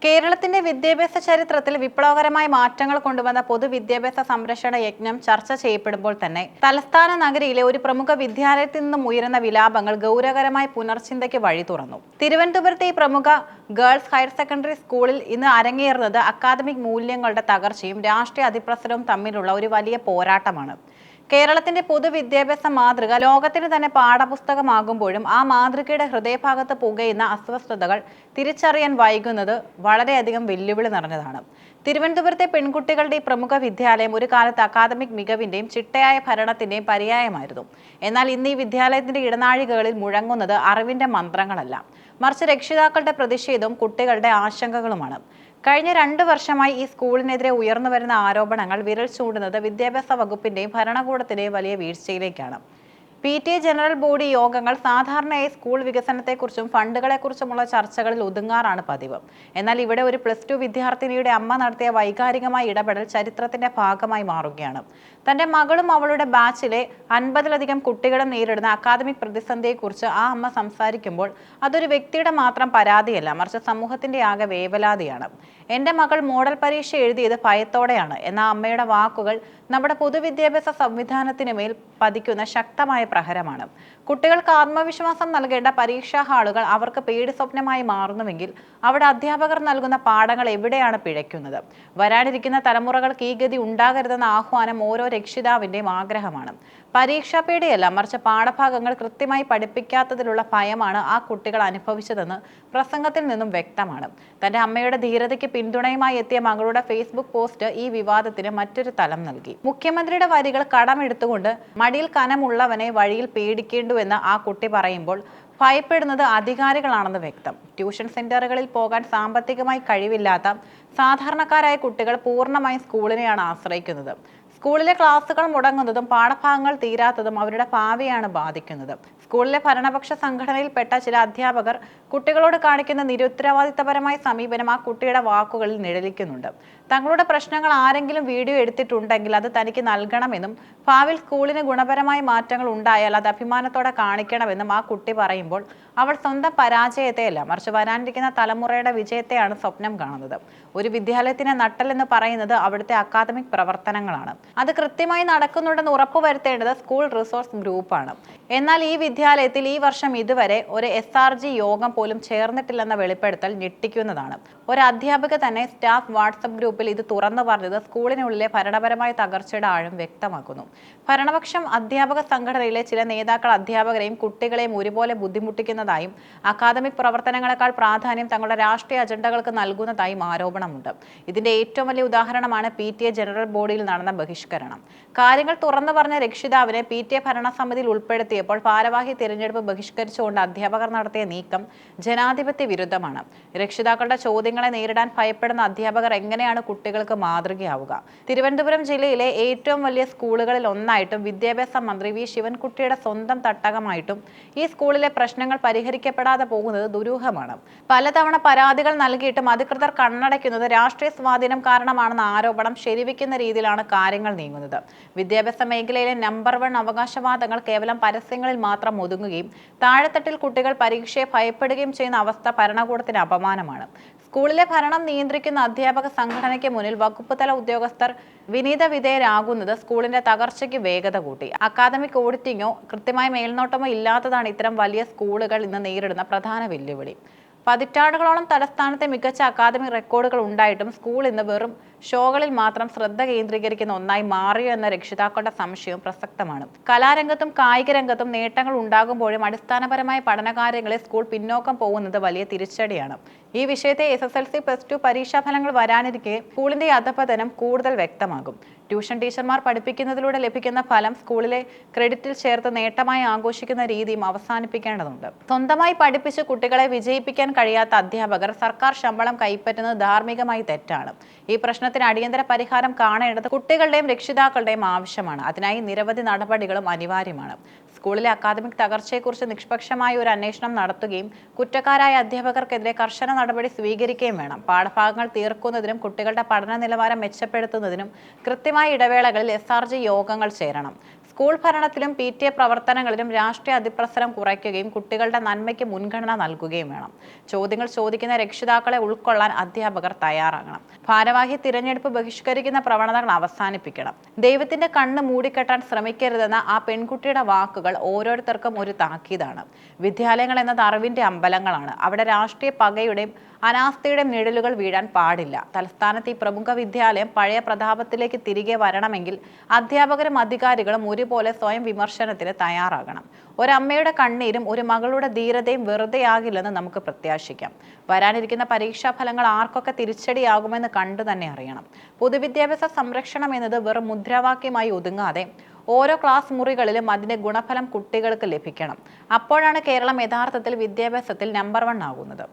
കേരളത്തിന്റെ വിദ്യാഭ്യാസ ചരിത്രത്തിൽ വിപ്ലവകരമായ മാറ്റങ്ങൾ കൊണ്ടുവന്ന പൊതുവിദ്യാഭ്യാസ സംരക്ഷണ യജ്ഞം ചർച്ച ചെയ്യപ്പെടുമ്പോൾ തന്നെ തലസ്ഥാന നഗരിയിലെ ഒരു പ്രമുഖ വിദ്യാലയത്തിൽ നിന്നും ഉയരുന്ന വിലാപങ്ങൾ ഗൗരവകരമായ പുനർചിന്തയ്ക്ക് വഴി തുറന്നു. തിരുവനന്തപുരത്തെ ഈ പ്രമുഖ ഗേൾസ് ഹയർ സെക്കൻഡറി സ്കൂളിൽ ഇന്ന് അരങ്ങേറുന്നത് അക്കാദമിക് മൂല്യങ്ങളുടെ തകർച്ചയും രാഷ്ട്രീയ അതിപ്രസരവും തമ്മിലുള്ള ഒരു വലിയ പോരാട്ടമാണ്. കേരളത്തിന്റെ പൊതുവിദ്യാഭ്യാസ മാതൃക ലോകത്തിന് തന്നെ പാഠപുസ്തകമാകുമ്പോഴും ആ മാതൃകയുടെ ഹൃദയഭാഗത്ത് പുകയുന്ന അസ്വസ്ഥതകൾ തിരിച്ചറിയാൻ വൈകുന്നത് വളരെയധികം വെല്ലുവിളി നിറഞ്ഞതാണ്. തിരുവനന്തപുരത്തെ പെൺകുട്ടികളുടെ ഈ പ്രമുഖ വിദ്യാലയം ഒരു കാലത്ത് അക്കാദമിക് മികവിന്റെയും ചിട്ടയായ ഭരണത്തിന്റെയും പര്യായമായിരുന്നു. എന്നാൽ ഇന്ന് ഈ വിദ്യാലയത്തിന്റെ ഇടനാഴികകളിൽ മുഴങ്ങുന്നത് അറിവിന്റെ മന്ത്രങ്ങളല്ല, മറിച്ച് രക്ഷിതാക്കളുടെ പ്രതിഷേധവും കുട്ടികളുടെ ആശങ്കകളുമാണ്. കഴിഞ്ഞ 2 വർഷമായി ഈ സ്കൂളിനെതിരെ ഉയർന്നു വരുന്ന ആരോപണങ്ങൾ വിരൽ ചൂണ്ടുന്നത് വിദ്യാഭ്യാസ വകുപ്പിന്റെയും ഭരണകൂടത്തിന്റെയും വലിയ വീഴ്ചയിലേക്കാണ്. PTA ജനറൽ ബോഡി യോഗങ്ങൾ സാധാരണയായി സ്കൂൾ വികസനത്തെക്കുറിച്ചും ഫണ്ടുകളെക്കുറിച്ചുമുള്ള ചർച്ചകളിൽ ഒതുങ്ങാറാണ് പതിവ്. എന്നാൽ ഇവിടെ ഒരു +2 വിദ്യാർത്ഥിനിയുടെ അമ്മ നടത്തിയ വൈകാരികമായ ഇടപെടൽ ചരിത്രത്തിന്റെ ഭാഗമായി മാറുകയാണ്. തന്റെ മകളും അവളുടെ ബാച്ചിലെ 50-ലധികം കുട്ടികളും നേരിടുന്ന അക്കാദമിക് പ്രതിസന്ധിയെക്കുറിച്ച് ആ അമ്മ സംസാരിക്കുമ്പോൾ അതൊരു വ്യക്തിയുടെ മാത്രം പരാതിയല്ല, മറിച്ച് സമൂഹത്തിന്റെ ആകെ വേവലാതിയാണ്. എന്റെ മകൾ മോഡൽ പരീക്ഷ എഴുതിയത് ഭയത്തോടെയാണ് എന്ന അമ്മയുടെ വാക്കുകൾ നമ്മുടെ പൊതുവിദ്യാഭ്യാസ സംവിധാനത്തിന് മേൽ പതിക്കുന്ന ശക്തമായ പ്രഹരമാണ്. കുട്ടികൾക്ക് ആത്മവിശ്വാസം നൽകേണ്ട പരീക്ഷാ ഹാളുകൾ അവർക്ക് പേടി സ്വപ്നമായി മാറുന്നുവെങ്കിൽ അവിടെ അധ്യാപകർ നൽകുന്ന പാഠങ്ങൾ എവിടെയാണ് പിഴയ്ക്കുന്നത്? വരാനിരിക്കുന്ന തലമുറകൾക്ക് ഈ ഗതി ഉണ്ടാകരുതെന്ന ആഹ്വാനം ഓരോ രക്ഷിതാവിന്റെയും ആഗ്രഹമാണ്. പരീക്ഷാ പേടിയല്ല, മറിച്ച് പാഠഭാഗങ്ങൾ കൃത്യമായി പഠിപ്പിക്കാത്തതിലുള്ള ഭയമാണ് ആ കുട്ടികൾ അനുഭവിച്ചതെന്ന് പ്രസംഗത്തിൽ നിന്നും വ്യക്തമാണ്. തന്റെ അമ്മയുടെ ധീരതയ്ക്ക് പിന്തുണയുമായി എത്തിയ മകളുടെ ഫേസ്ബുക്ക് പോസ്റ്റ് ഈ വിവാദത്തിന് മറ്റൊരു തലം നൽകി. മുഖ്യമന്ത്രിയുടെ വരികൾ കടമെടുത്തുകൊണ്ട് മടിയിൽ കനമുള്ളവനെ വഴിയിൽ പേടിക്കേണ്ടുവെന്ന് ആ കുട്ടി പറയുമ്പോൾ ഭയപ്പെടുന്നത് അധികാരികളാണെന്ന് വ്യക്തം. ട്യൂഷൻ സെന്ററുകളിൽ പോകാൻ സാമ്പത്തികമായി കഴിവില്ലാത്ത സാധാരണക്കാരായ കുട്ടികൾ പൂർണ്ണമായും സ്കൂളിനെയാണ് ആശ്രയിക്കുന്നത്. സ്കൂളിലെ ക്ലാസുകൾ മുടങ്ങുന്നതും പാഠഭാഗങ്ങൾ തീരാത്തതും അവരുടെ ഭാവിയാണ് ബാധിക്കുന്നത്. സ്കൂളിലെ ഭരണപക്ഷ സംഘടനയിൽപ്പെട്ട ചില അധ്യാപകർ കുട്ടികളോട് കാണിക്കുന്ന നിരുത്തരവാദിത്തപരമായ സമീപനം ആ കുട്ടിയുടെ വാക്കുകളിൽ നിഴലിക്കുന്നുണ്ട്. തങ്ങളുടെ പ്രശ്നങ്ങൾ ആരെങ്കിലും വീഡിയോ എടുത്തിട്ടുണ്ടെങ്കിൽ അത് തനിക്ക് നൽകണമെന്നും ഭാവിയിൽ സ്കൂളിന് ഗുണപരമായ മാറ്റങ്ങൾ ഉണ്ടായാൽ അത് അഭിമാനത്തോടെ കാണിക്കണമെന്നും ആ കുട്ടി പറയുമ്പോൾ അവൾ സ്വന്തം പരാജയത്തെയല്ല, മറിച്ച് വരാനിരിക്കുന്ന തലമുറയുടെ വിജയത്തെയാണ് സ്വപ്നം കാണുന്നത്. ഒരു വിദ്യാലയത്തിന്റെ നട്ടെല്ലെന്ന് പറയുന്നത് അവിടുത്തെ അക്കാദമിക് പ്രവർത്തനങ്ങളാണ്. അത് കൃത്യമായി നടക്കുന്നുണ്ടെന്ന് ഉറപ്പുവരുത്തേണ്ടത് സ്കൂൾ റിസോഴ്സ് ഗ്രൂപ്പാണ്. എന്നാൽ ഈ വിദ്യാലയത്തിൽ ഈ വർഷം ഇതുവരെ ഒരു SRG യോഗം പോലും ചേർന്നിട്ടില്ലെന്ന വെളിപ്പെടുത്തൽ ഞെട്ടിക്കുന്നതാണ്. ഒരു അധ്യാപിക തന്നെ സ്റ്റാഫ് വാട്സപ്പ് ഗ്രൂപ്പിൽ ഇത് തുറന്നു പറഞ്ഞത് സ്കൂളിനുള്ളിലെ ഭരണപരമായ തകർച്ചയുടെ ആഴം വ്യക്തമാക്കുന്നു. ഭരണപക്ഷം അധ്യാപക സംഘടനയിലെ ചില നേതാക്കൾ അധ്യാപകരെയും കുട്ടികളെയും ഒരുപോലെ ബുദ്ധിമുട്ടിക്കുന്നതായും അക്കാദമിക് പ്രവർത്തനങ്ങളെക്കാൾ പ്രാധാന്യം തങ്ങളുടെ രാഷ്ട്രീയ അജണ്ടകൾക്ക് നൽകുന്നതായും ആരോപണമുണ്ട്. ഇതിന്റെ ഏറ്റവും വലിയ ഉദാഹരണമാണ് PTA ജനറൽ ബോഡിയിൽ നടന്ന ബഹിഷ്കരണം. കാര്യങ്ങൾ തുറന്നു പറഞ്ഞ രക്ഷിതാവിനെ PTA ഭരണസമിതിയിൽ ഉൾപ്പെടുത്തിയപ്പോൾ ഭാരവാഹി തിരഞ്ഞെടുപ്പ് ബഹിഷ്കരിച്ചുകൊണ്ട് അധ്യാപകർ നടത്തിയ നീക്കം ജനാധിപത്യ വിരുദ്ധമാണ്. രക്ഷിതാക്കളുടെ ചോദ്യങ്ങളെ നേരിടാൻ ഭയപ്പെടുന്ന അധ്യാപകർ എങ്ങനെയാണ് കുട്ടികൾക്ക് മാതൃകയാവുക? തിരുവനന്തപുരം ജില്ലയിലെ ഏറ്റവും വലിയ സ്കൂളുകളിൽ ഒന്നായിട്ടും വിദ്യാഭ്യാസ മന്ത്രി V ശിവൻകുട്ടിയുടെ സ്വന്തം തട്ടകമായിട്ടും ഈ സ്കൂളിലെ പ്രശ്നങ്ങൾ പരിഹരിക്കപ്പെടാതെ പോകുന്നത് ദുരൂഹമാണ്. പലതവണ പരാതികൾ നൽകിയിട്ടും അധികൃതർ കണ്ണടയ്ക്കുന്നത് രാഷ്ട്രീയ സ്വാധീനം കാരണമാണെന്ന ആരോപണം ശരിവെക്കുന്ന രീതിയിലാണ് കാര്യങ്ങൾ നീങ്ങുന്നത്. വിദ്യാഭ്യാസ മേഖലയിലെ നമ്പർ 1 അവകാശവാദങ്ങൾ കേവലം പരസ്യങ്ങളിൽ മാത്രം ഒതുങ്ങുകയും താഴെത്തട്ടിൽ കുട്ടികൾ പരീക്ഷയെ ഭയപ്പെടുകയും ചെയ്യുന്ന അവസ്ഥ ഭരണകൂടത്തിന് അപമാനമാണ്. സ്കൂളിലെ ഭരണം നിയന്ത്രിക്കുന്ന അധ്യാപക സംഘടനയ്ക്ക് മുന്നിൽ വകുപ്പ് തല ഉദ്യോഗസ്ഥർ വിനീത വിധേയരാകുന്നത് സ്കൂളിന്റെ തകർച്ചയ്ക്ക് വേഗത കൂട്ടി. അക്കാദമിക് ഓഡിറ്റിങ്ങോ കൃത്യമായ മേൽനോട്ടമോ ഇല്ലാത്തതാണ് ഇത്തരം വലിയ സ്കൂളുകൾ ഇന്ന് നേരിടുന്ന പ്രധാന വെല്ലുവിളി. പതിറ്റാണ്ടുകളോളം തലസ്ഥാനത്തെ മികച്ച അക്കാദമിക് റെക്കോർഡുകൾ ഉണ്ടായിട്ടും സ്കൂൾ ഇന്ന് വെറും ഷോകളിൽ മാത്രം ശ്രദ്ധ കേന്ദ്രീകരിക്കുന്ന ഒന്നായി മാറിയോ എന്ന രക്ഷിതാക്കളുടെ സംശയവും പ്രസക്തമാണ്. കലാരംഗത്തും കായിക രംഗത്തും നേട്ടങ്ങൾ ഉണ്ടാകുമ്പോഴും അടിസ്ഥാനപരമായ പഠനകാര്യങ്ങളിൽ സ്കൂൾ പിന്നോക്കം പോകുന്നത് വലിയ തിരിച്ചടിയാണ്. ഈ വിഷയത്തെ SSLC +2 പരീക്ഷാഫലങ്ങൾ വരാനിരിക്കെ സ്കൂളിന്റെ അധപതനം കൂടുതൽ വ്യക്തമാകും. ട്യൂഷൻ ടീച്ചർമാർ പഠിപ്പിക്കുന്നതിലൂടെ ലഭിക്കുന്ന ഫലം സ്കൂളിലെ ക്രെഡിറ്റിൽ ചേർത്ത് നേട്ടമായി ആഘോഷിക്കുന്ന രീതിയും അവസാനിപ്പിക്കേണ്ടതുണ്ട്. സ്വന്തമായി പഠിപ്പിച്ച് കുട്ടികളെ വിജയിപ്പിക്കാൻ കഴിയാത്ത അധ്യാപകർ സർക്കാർ ശമ്പളം കൈപ്പറ്റുന്നത് ധാർമ്മികമായി തെറ്റാണ്. ഈ പ്രശ്നത്തിന് അടിയന്തര പരിഹാരം കാണേണ്ടത് കുട്ടികളുടെയും രക്ഷിതാക്കളുടെയും ആവശ്യമാണ്. അതിനായി നിരവധി നടപടികളും അനിവാര്യമാണ്. സ്കൂളിലെ അക്കാദമിക് തകർച്ചയെക്കുറിച്ച് നിഷ്പക്ഷമായ ഒരു അന്വേഷണം നടത്തുകയും കുറ്റക്കാരായ അധ്യാപകർക്കെതിരെ കർശന നടപടി സ്വീകരിക്കുകയും വേണം. പാഠഭാഗങ്ങൾ തീർക്കുന്നതിനും കുട്ടികളുടെ പഠന നിലവാരം മെച്ചപ്പെടുത്തുന്നതിനും കൃത്യമായ ഇടവേളകളിൽ SRG യോഗങ്ങൾ ചേരണം. സ്കൂൾ ഭരണത്തിലും PTA പ്രവർത്തനങ്ങളിലും രാഷ്ട്രീയ അതിപ്രസരം കുറയ്ക്കുകയും കുട്ടികളുടെ നന്മയ്ക്ക് മുൻഗണന നൽകുകയും വേണം. ചോദ്യങ്ങൾ ചോദിക്കുന്ന രക്ഷിതാക്കളെ ഉൾക്കൊള്ളാൻ അധ്യാപകർ തയ്യാറാകണം. ഭാരവാഹി തിരഞ്ഞെടുപ്പ് ബഹിഷ്കരിക്കുന്ന പ്രവണതകൾ അവസാനിപ്പിക്കണം. ദൈവത്തിന്റെ കണ്ണ് മൂടിക്കെട്ടാൻ ശ്രമിക്കരുതെന്ന ആ പെൺകുട്ടിയുടെ വാക്കുകൾ ഓരോരുത്തർക്കും ഒരു താക്കീതാണ്. വിദ്യാലയങ്ങൾ എന്നത് അറിവിന്റെ അമ്പലങ്ങളാണ്. അവിടെ രാഷ്ട്രീയ പകയുടെയും അനാസ്ഥയുടെയും നിഴലുകൾ വീഴാൻ പാടില്ല. തലസ്ഥാനത്ത് ഈ പ്രമുഖ വിദ്യാലയം പഴയ പ്രതാപത്തിലേക്ക് തിരികെ വരണമെങ്കിൽ അധ്യാപകരും അധികാരികളും ഒരുപോലെ സ്വയം വിമർശനത്തിന് തയ്യാറാകണം. ഒരമ്മയുടെ കണ്ണീരും ഒരു മകളുടെ ധീരതയും വെറുതെയാകില്ലെന്ന് നമുക്ക് പ്രത്യാശിക്കാം. വരാനിരിക്കുന്ന പരീക്ഷാ ഫലങ്ങൾ ആർക്കൊക്കെ തിരിച്ചടിയാകുമെന്ന് കണ്ടു തന്നെ അറിയണം. പൊതുവിദ്യാഭ്യാസ സംരക്ഷണം എന്നത് വെറും മുദ്രാവാക്യമായി ഒതുങ്ങാതെ ഓരോ ക്ലാസ് മുറികളിലും അതിന്റെ ഗുണഫലം കുട്ടികൾക്ക് ലഭിക്കണം. അപ്പോഴാണ് കേരളം യഥാർത്ഥത്തിൽ വിദ്യാഭ്യാസത്തിൽ നമ്പർ 1 ആകുന്നത്.